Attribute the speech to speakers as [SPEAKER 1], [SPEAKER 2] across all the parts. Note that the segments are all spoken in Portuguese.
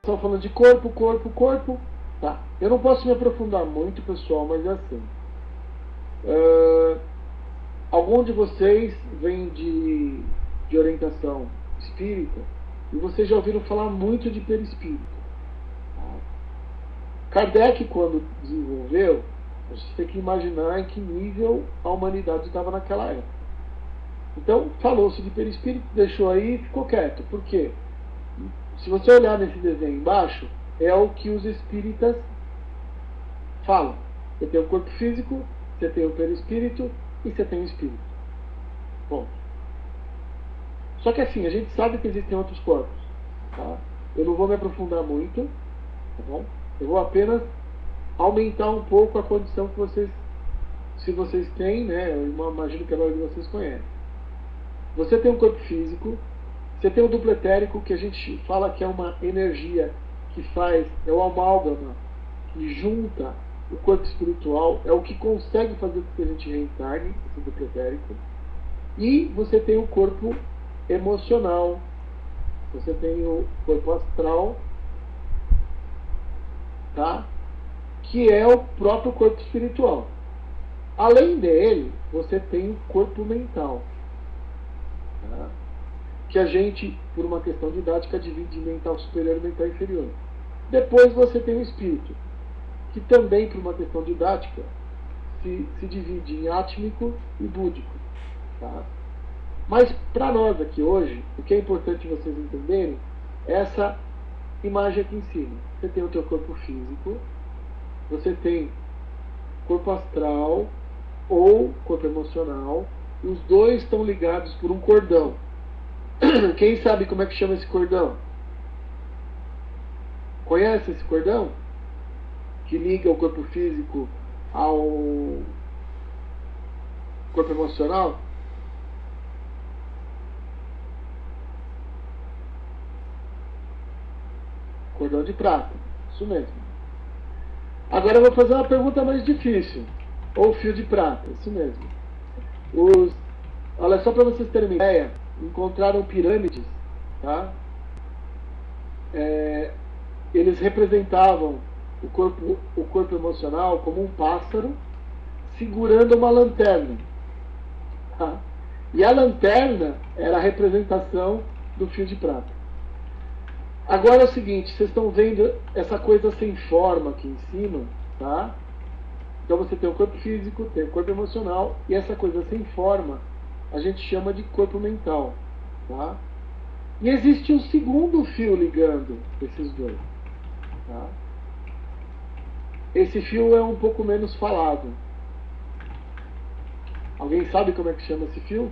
[SPEAKER 1] estão falando de corpo, corpo, corpo. Tá. Eu não posso me aprofundar muito, pessoal, mas é assim. Algum de vocês vem de orientação espírita e vocês já ouviram falar muito de perispírito. Tá? Kardec, quando desenvolveu, a gente tem que imaginar em que nível a humanidade estava naquela época. Então, falou-se de perispírito, deixou aí e ficou quieto. Por quê? Se você olhar nesse desenho embaixo, é o que os espíritas falam. Você tem o corpo físico, você tem o perispírito e você tem o espírito. Bom. Só que assim, a gente sabe que existem outros corpos. Tá? Eu não vou me aprofundar muito, tá bom? Eu vou apenas aumentar um pouco a condição que vocês, se vocês têm, né? Eu imagino que a maioria de vocês conhece. Você tem um corpo físico, você tem o duplo etérico, que a gente fala que é uma energia que faz, é o amálgama, que junta o corpo espiritual, é o que consegue fazer com que a gente reencarne, esse duplo etérico. E você tem o corpo emocional, você tem o corpo astral, tá? Que é o próprio corpo espiritual. Além dele, você tem o corpo mental, tá? Que a gente, por uma questão didática, divide em mental superior e mental inferior. Depois você tem o espírito, que também, por uma questão didática, se divide em átmico e búdico. Tá? Mas, para nós aqui hoje, o que é importante vocês entenderem é essa imagem aqui em cima. Você tem o teu corpo físico, você tem corpo astral ou corpo emocional, e os dois estão ligados por um cordão. Quem sabe como é que chama esse cordão? Conhece esse cordão? Que liga o corpo físico ao corpo emocional? Cordão de prata, isso mesmo. Agora eu vou fazer uma pergunta mais difícil. Ou fio de prata, isso mesmo. Olha, só para vocês terem uma ideia, encontraram pirâmides, tá? Eles representavam o corpo emocional como um pássaro segurando uma lanterna. Tá? E a lanterna era a representação do fio de prata. Agora é o seguinte, vocês estão vendo essa coisa sem forma aqui em cima, tá? Então você tem o corpo físico, tem o corpo emocional, e essa coisa sem forma a gente chama de corpo mental, tá? E existe um segundo fio ligando esses dois, tá? Esse fio é um pouco menos falado. Alguém sabe como é que chama esse fio?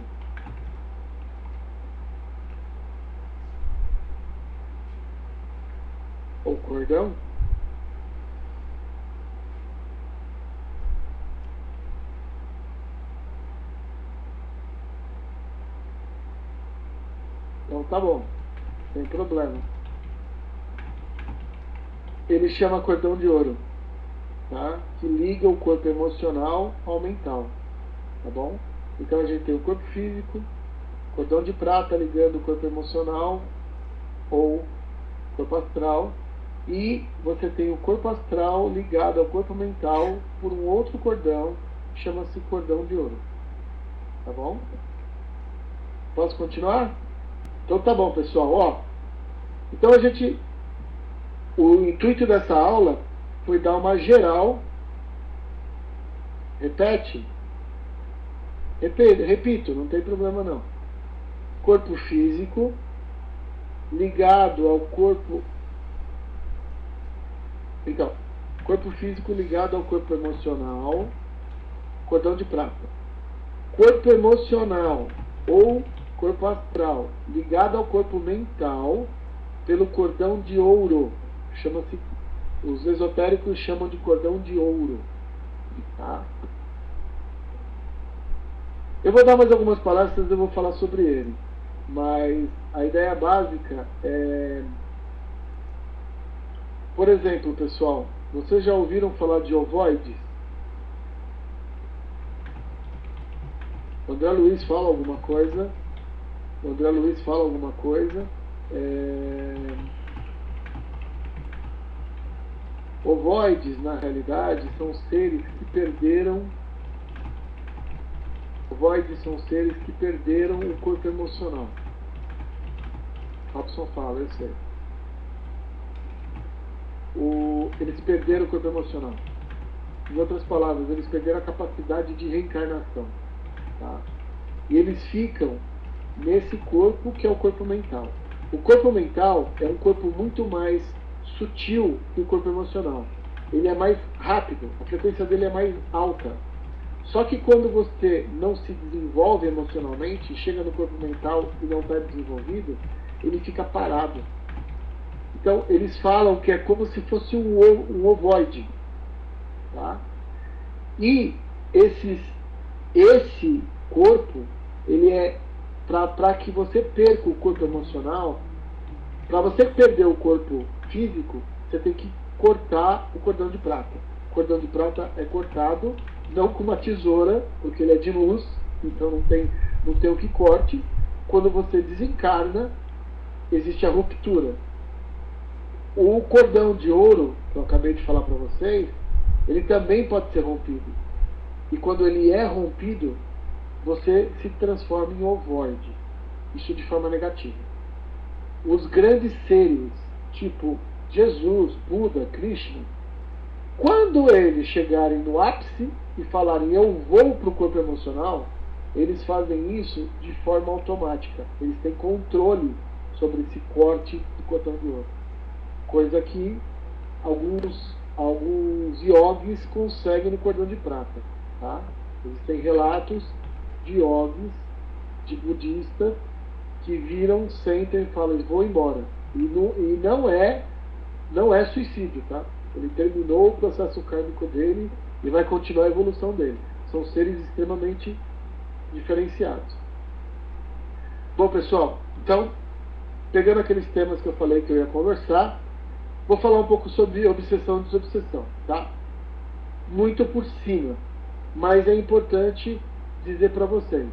[SPEAKER 1] Ou cordão? Então tá bom, sem problema. Ele chama cordão de ouro, tá? Que liga o corpo emocional ao mental, tá bom? Então a gente tem o corpo físico, cordão de prata ligando o corpo emocional ou corpo astral, e você tem o corpo astral ligado ao corpo mental por um outro cordão que chama-se cordão de ouro, tá bom? Posso continuar? Então tá bom, pessoal, ó. Então o intuito dessa aula foi dar uma geral. Repito, não tem problema não. Corpo físico ligado ao corpo. Então, corpo físico ligado ao corpo emocional, cordão de prata. Corpo emocional ou corpo astral ligado ao corpo mental pelo cordão de ouro. Chama-se, os esotéricos chamam de cordão de ouro. Tá? Eu vou dar mais algumas palestras, eu vou falar sobre ele. Mas a ideia básica é... Por exemplo, pessoal, vocês já ouviram falar de ovoides? O André Luiz fala alguma coisa. Ovoides, na realidade, são seres que perderam. Ovoides são seres que perderam o corpo emocional. Robson fala, eu sei. Eles perderam o corpo emocional. Em outras palavras, eles perderam a capacidade de reencarnação. Tá? E eles ficam nesse corpo que é o corpo mental. O corpo mental é um corpo muito mais sutil que o corpo emocional. Ele é mais rápido, a frequência dele é mais alta. Só que quando você não se desenvolve emocionalmente, chega no corpo mental e não está desenvolvido, ele fica parado. Então, eles falam que é como se fosse um ovoide. Tá? E esse corpo, ele é para que você perca o corpo emocional. Para você perder o corpo físico, você tem que cortar o cordão de prata. O cordão de prata é cortado, não com uma tesoura, porque ele é de luz, então não tem o que corte. Quando você desencarna, existe a ruptura. O cordão de ouro, que eu acabei de falar para vocês, ele também pode ser rompido. E quando ele é rompido, você se transforma em ovoide. Isso de forma negativa. Os grandes seres, tipo Jesus, Buda, Krishna, quando eles chegarem no ápice e falarem eu vou para o corpo emocional, eles fazem isso de forma automática. Eles têm controle sobre esse corte do cordão de ouro. Coisa que alguns yogis conseguem no cordão de prata. Tá? Existem relatos de yogis, de budistas, que viram, sentem e falam, vou embora. E não é suicídio, tá? Ele terminou o processo kármico dele e vai continuar a evolução dele. São seres extremamente diferenciados. Bom, pessoal, então, pegando aqueles temas que eu falei que eu ia conversar, vou falar um pouco sobre obsessão e desobsessão, tá? Muito por cima, mas é importante dizer para vocês.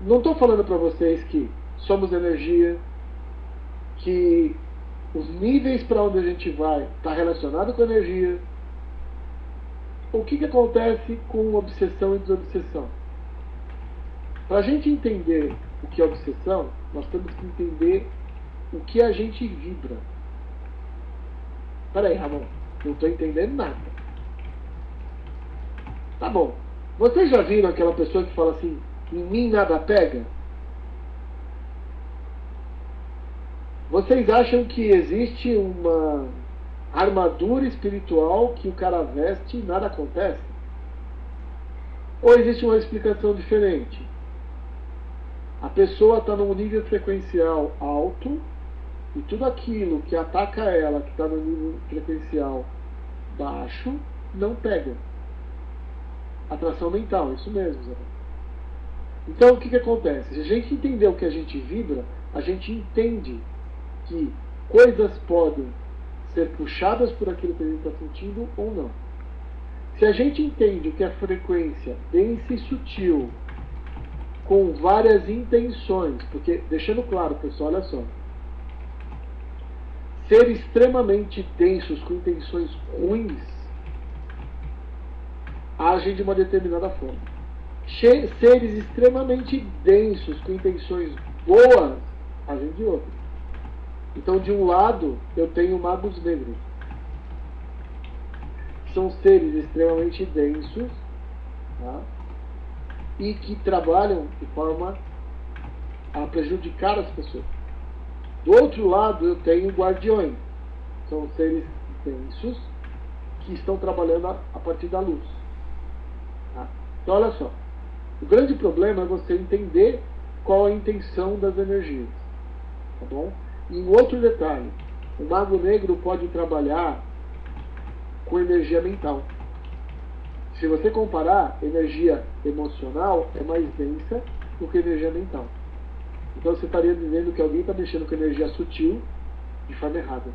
[SPEAKER 1] Não estou falando para vocês que somos energia, que os níveis para onde a gente vai está relacionado com a energia. O que acontece com obsessão e desobsessão? Para a gente entender o que é obsessão, nós temos que entender o que a gente vibra. Peraí, Ramon, não estou entendendo nada. Tá bom. Vocês já viram aquela pessoa que fala assim, em mim nada pega? Vocês acham que existe uma armadura espiritual que o cara veste e nada acontece? Ou existe uma explicação diferente? A pessoa está num nível frequencial alto e tudo aquilo que ataca ela, que está no nível frequencial baixo, não pega. Atração mental, isso mesmo, Zé. Então, o que acontece? Se a gente entender o que a gente vibra, a gente entende que coisas podem ser puxadas por aquilo que a gente está sentindo ou não. Se a gente entende que a frequência densa e sutil, com várias intenções, porque, deixando claro, pessoal, olha só, ser extremamente densos com intenções ruins agem de uma determinada forma. Seres extremamente densos com intenções boas agem de outra. Então, de um lado, eu tenho magos negros. São seres extremamente densos, tá? E que trabalham de forma a prejudicar as pessoas. Do outro lado, eu tenho guardiões. São seres densos que estão trabalhando a partir da luz. Tá? Então, olha só. O grande problema é você entender qual a intenção das energias. Tá bom? E um outro detalhe. O mago negro pode trabalhar com energia mental. Se você comparar, energia emocional é mais densa do que energia mental. Então você estaria dizendo que alguém está mexendo com energia sutil de forma errada.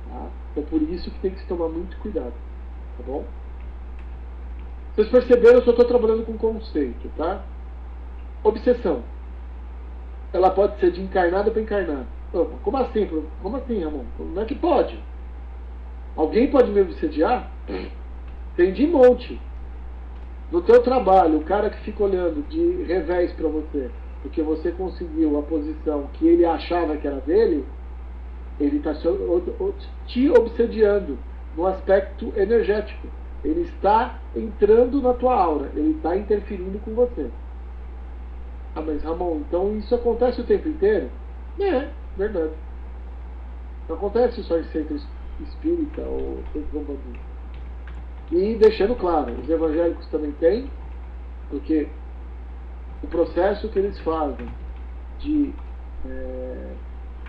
[SPEAKER 1] Tá? Então por isso que tem que se tomar muito cuidado. Tá bom? Vocês perceberam, eu só estou trabalhando com conceito, tá? Obsessão. Ela pode ser de encarnado para encarnado. Como assim? Como assim, Ramon? Como é que pode? Alguém pode me obsediar? Tem de monte. No teu trabalho, o cara que fica olhando de revés para você, porque você conseguiu a posição que ele achava que era dele, ele está te obsediando no aspecto energético. Ele está entrando na tua aura, ele está interferindo com você. Ah, mas Ramon, então isso acontece o tempo inteiro? É, verdade. Não acontece só em centro espírita ou centro umbandista. E deixando claro, os evangélicos também têm, porque o processo que eles fazem de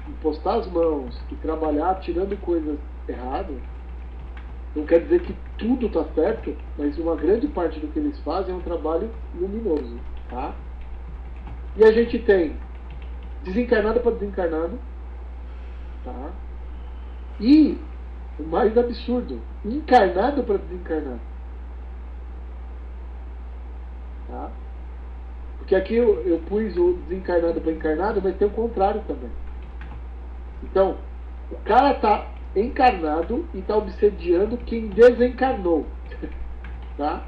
[SPEAKER 1] impostar as mãos e trabalhar tirando coisas erradas, não quer dizer que tudo está certo, mas uma grande parte do que eles fazem é um trabalho luminoso, tá? E a gente tem desencarnado para desencarnado, tá? E o mais absurdo, encarnado para desencarnado, tá? Porque aqui eu pus o desencarnado para encarnado, mas tem o contrário também. Então, o cara está encarnado e está obsediando quem desencarnou. Tá?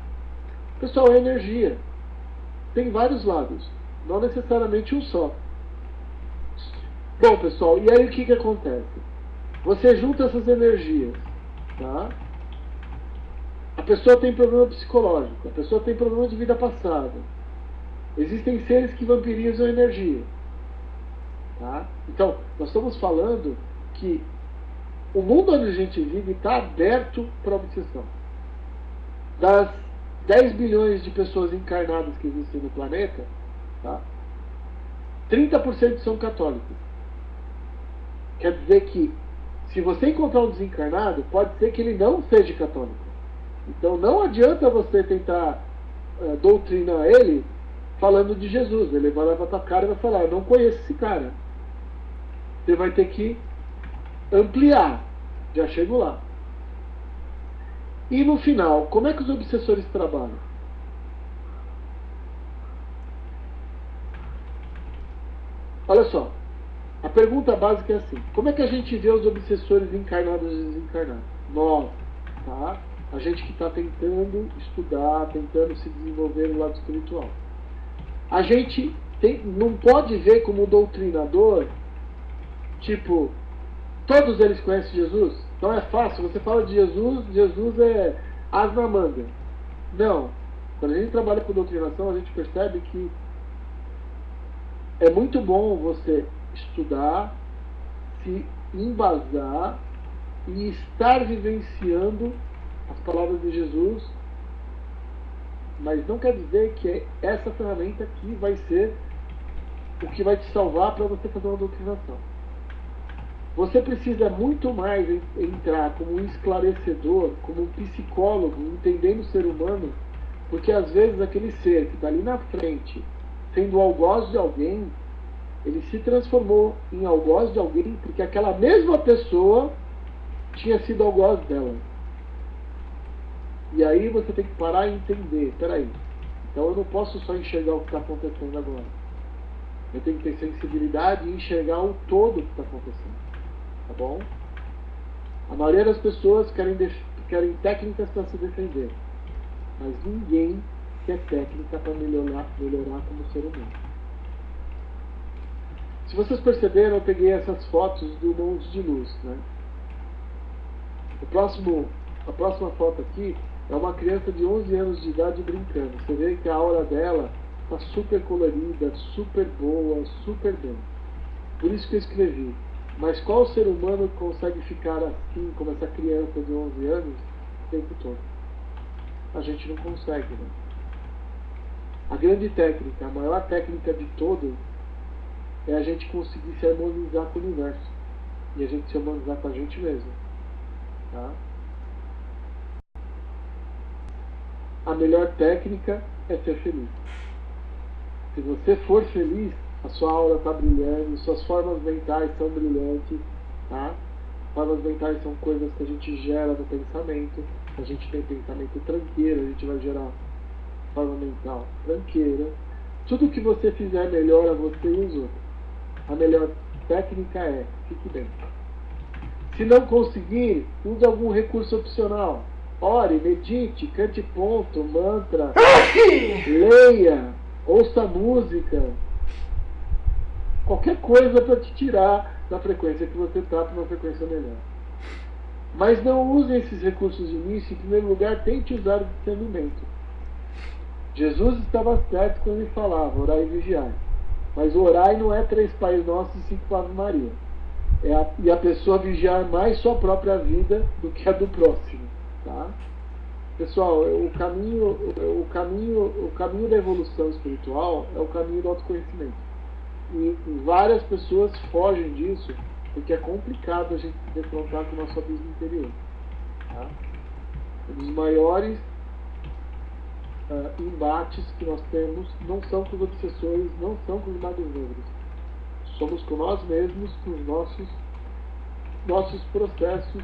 [SPEAKER 1] Pessoal, é energia. Tem vários lados, não necessariamente um só. Bom, pessoal, e aí o que acontece? Você junta essas energias, tá? A pessoa tem problema psicológico, a pessoa tem problema de vida passada. Existem seres que vampirizam a energia. Tá? Então, nós estamos falando que o mundo onde a gente vive está aberto para a obsessão. Das 10 bilhões de pessoas encarnadas que existem no planeta, tá? 30% são católicos. Quer dizer que, se você encontrar um desencarnado, pode ser que ele não seja católico. Então, não adianta você tentar doutrinar ele falando de Jesus. Ele vai levantar a cara e vai falar: eu não conheço esse cara. Você vai ter que ampliar. Já chego lá. E no final, como é que os obsessores trabalham? Olha só, a pergunta básica é assim: como é que a gente vê os obsessores encarnados e desencarnados? Nós, tá? A gente que está tentando estudar, tentando se desenvolver no lado espiritual. A gente não pode ver como doutrinador, tipo, todos eles conhecem Jesus? Então é fácil, você fala de Jesus, Jesus é as na manga. Não. Quando a gente trabalha com doutrinação, a gente percebe que é muito bom você estudar, se embasar e estar vivenciando as palavras de Jesus, mas não quer dizer que essa ferramenta aqui vai ser o que vai te salvar para você fazer uma doutrinação. Você precisa muito mais entrar como um esclarecedor, como um psicólogo, entendendo o ser humano, porque às vezes aquele ser que está ali na frente, sendo algoz de alguém, ele se transformou em algoz de alguém porque aquela mesma pessoa tinha sido algoz dela. E aí você tem que parar e entender: peraí, então eu não posso só enxergar o que está acontecendo agora. Eu tenho que ter sensibilidade e enxergar o todo que está acontecendo. Tá bom? A maioria das pessoas querem técnicas para se defender, mas ninguém quer técnica para melhorar como ser humano. Se vocês perceberam, eu peguei essas fotos do Monte de Luz, né? A próxima foto aqui é uma criança de 11 anos de idade brincando. Você vê que a aura dela está super colorida, super boa, super bem. Por isso que eu escrevi: mas qual ser humano consegue ficar assim, como essa criança de 11 anos, o tempo todo? A gente não consegue, né? A grande técnica, a maior técnica de todas, é a gente conseguir se harmonizar com o universo. E a gente se harmonizar com a gente mesmo. Tá? A melhor técnica é ser feliz. Se você for feliz, a sua aura está brilhando, suas formas mentais são brilhantes, tá? Formas mentais são coisas que a gente gera no pensamento. A gente tem pensamento tranqueiro, a gente vai gerar forma mental tranqueira. Tudo que você fizer melhora você e os outros. A melhor técnica é: fique bem. Se não conseguir, use algum recurso opcional. Ore, medite, cante ponto, mantra, leia, ouça música. Qualquer coisa para te tirar da frequência que você está para uma frequência melhor. Mas não use esses recursos de início. Em primeiro lugar, tente usar o discernimento. Jesus estava certo quando ele falava, orai e vigiai. Mas orai não é 3 Pais Nossos e 5 Ave Maria. E a pessoa vigiar mais sua própria vida do que a do próximo. Tá? Pessoal, o caminho da evolução espiritual é o caminho do autoconhecimento. E várias pessoas fogem disso porque é complicado a gente se defrontar com o nosso abismo interior. Tá? Um dos maiores embates que nós temos não são com os obsessores, não são com os magos negros. Somos com nós mesmos, com os nossos processos,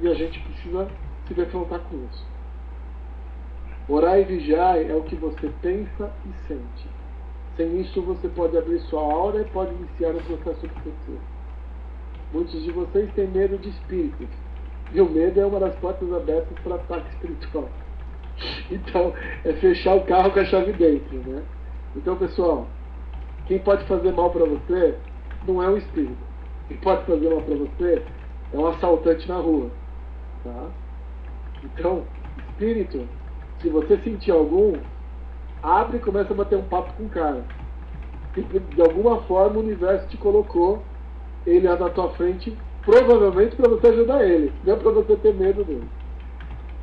[SPEAKER 1] e a gente precisa se defrontar com isso. Orar e vigiar é o que você pensa e sente. Sem isso você pode abrir sua aura e pode iniciar o processo obsessivo. Muitos de vocês têm medo de espíritos, e o medo é uma das portas abertas para ataque espiritual. Então, é fechar o carro com a chave dentro, né? Então, pessoal, quem pode fazer mal para você não é o espírito. Quem pode fazer mal para você é um assaltante na rua, tá? Então, espírito, se você sentir algum, abre e começa a bater um papo com o cara. De alguma forma o universo te colocou ele na tua frente, provavelmente para você ajudar ele, não é para você ter medo dele.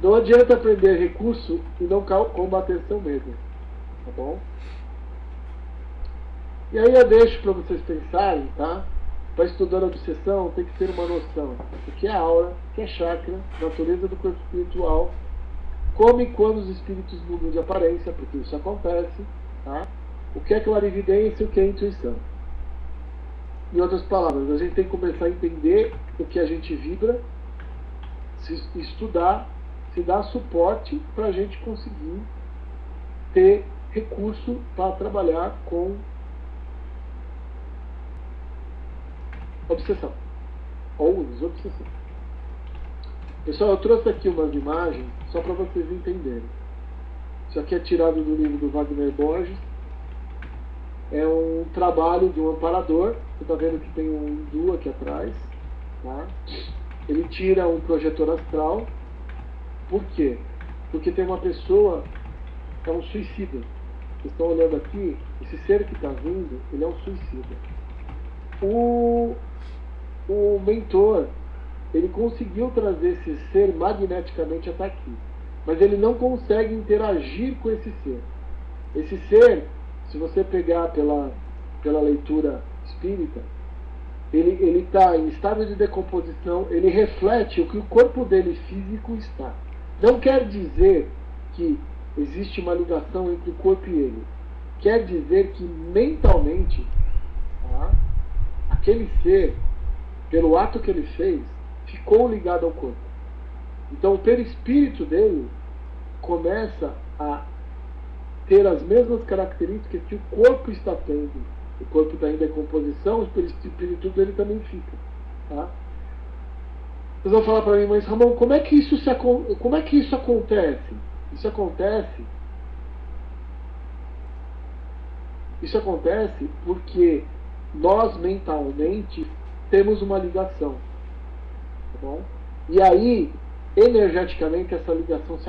[SPEAKER 1] Não adianta aprender recurso e não combater seu medo, tá bom? E aí eu deixo para vocês pensarem, tá? Para estudar a obsessão tem que ter uma noção do que é aura, o que é chakra, natureza do corpo espiritual, como e quando os espíritos mudam de aparência, porque isso acontece, tá? O que é clarividência e o que é intuição. Em outras palavras, a gente tem que começar a entender o que a gente vibra, se estudar, se dar suporte para a gente conseguir ter recurso para trabalhar com obsessão ou desobsessão. Pessoal, eu trouxe aqui umas imagens só para vocês entenderem. Isso aqui é tirado do livro do Wagner Borges. É um trabalho de um amparador. Você está vendo que tem um hindu aqui atrás. Tá? Ele tira um projetor astral. Por quê? Porque tem uma pessoa, é um suicida. Vocês estão olhando aqui, esse ser que está vindo, ele é um suicida. O mentor, ele conseguiu trazer esse ser magneticamente até aqui. Mas ele não consegue interagir com esse ser. Esse ser, se você pegar pela leitura espírita, ele está em estado de decomposição, ele reflete o que o corpo dele físico está. Não quer dizer que existe uma ligação entre o corpo e ele. Quer dizer que mentalmente, tá, aquele ser, pelo ato que ele fez, ficou ligado ao corpo. Então o perispírito dele começa a ter as mesmas características que o corpo está tendo. O corpo está em decomposição, o perispírito dele também fica. Tá? Vocês vão falar para mim, mas Ramon, como é que isso acontece? Isso acontece porque nós mentalmente temos uma ligação. Tá bom? E aí, energeticamente, essa ligação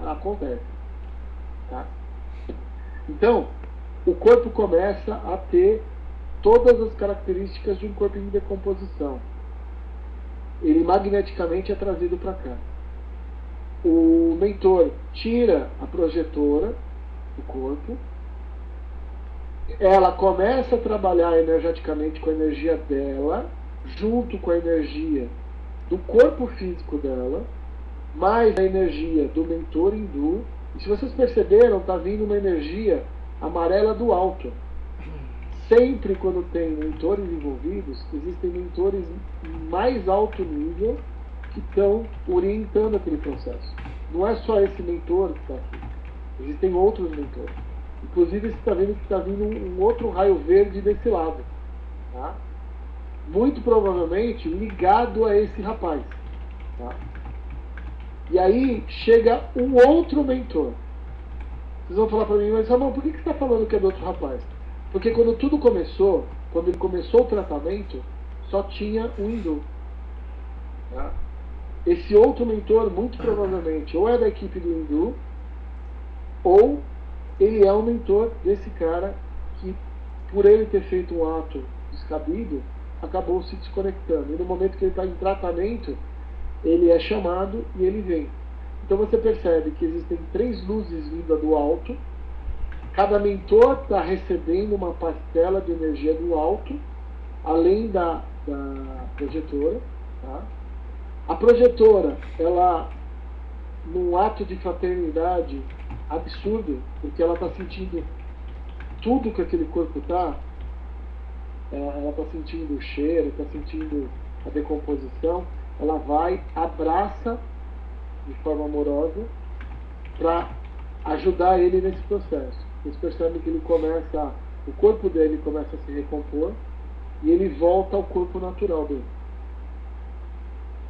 [SPEAKER 1] acontece. Tá? Então, o corpo começa a ter todas as características de um corpo em decomposição. Ele magneticamente é trazido para cá. O mentor tira a projetora do corpo, ela começa a trabalhar energeticamente com a energia dela, junto com a energia do corpo físico dela, mais a energia do mentor hindu. E se vocês perceberam, está vindo uma energia amarela do alto. Sempre quando tem mentores envolvidos, existem mentores mais alto nível que estão orientando aquele processo. Não é só esse mentor que está aqui. Existem outros mentores. Inclusive, você está vendo que está vindo um outro raio verde desse lado. Tá? muito provavelmente ligado a esse rapaz. Tá? E aí chega um outro mentor. Vocês vão falar para mim, mas Ramon, por que você está falando que é do outro rapaz? Porque quando tudo começou, quando ele começou o tratamento, só tinha um hindu. Tá? Esse outro mentor, muito provavelmente, ou é da equipe do hindu, ou ele é um mentor desse cara que, por ele ter feito um ato descabido, acabou se desconectando. E no momento que ele está em tratamento, ele é chamado e ele vem. Então você percebe que existem 3 luzes vindas do alto. Cada mentor está recebendo uma parcela de energia do alto, além da projetora. Tá? A projetora, ela, num ato de fraternidade absurdo, porque ela está sentindo tudo que aquele corpo está, ela está sentindo o cheiro, está sentindo a decomposição, ela vai, abraça de forma amorosa para ajudar ele nesse processo. Vocês percebem que ele começa, o corpo dele começa a se recompor e ele volta ao corpo natural dele.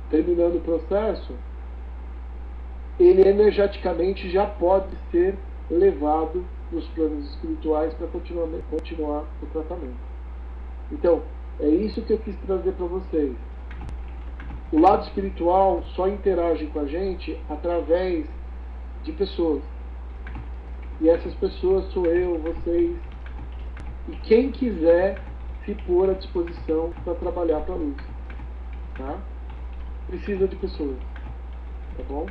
[SPEAKER 1] Terminando o processo, ele energeticamente já pode ser levado nos planos espirituais para continuar o tratamento. Então, é isso que eu quis trazer para vocês. O lado espiritual só interage com a gente através de pessoas. E essas pessoas sou eu, vocês, e quem quiser se pôr à disposição para trabalhar para a luz. Tá? Precisa de pessoas. Tá bom?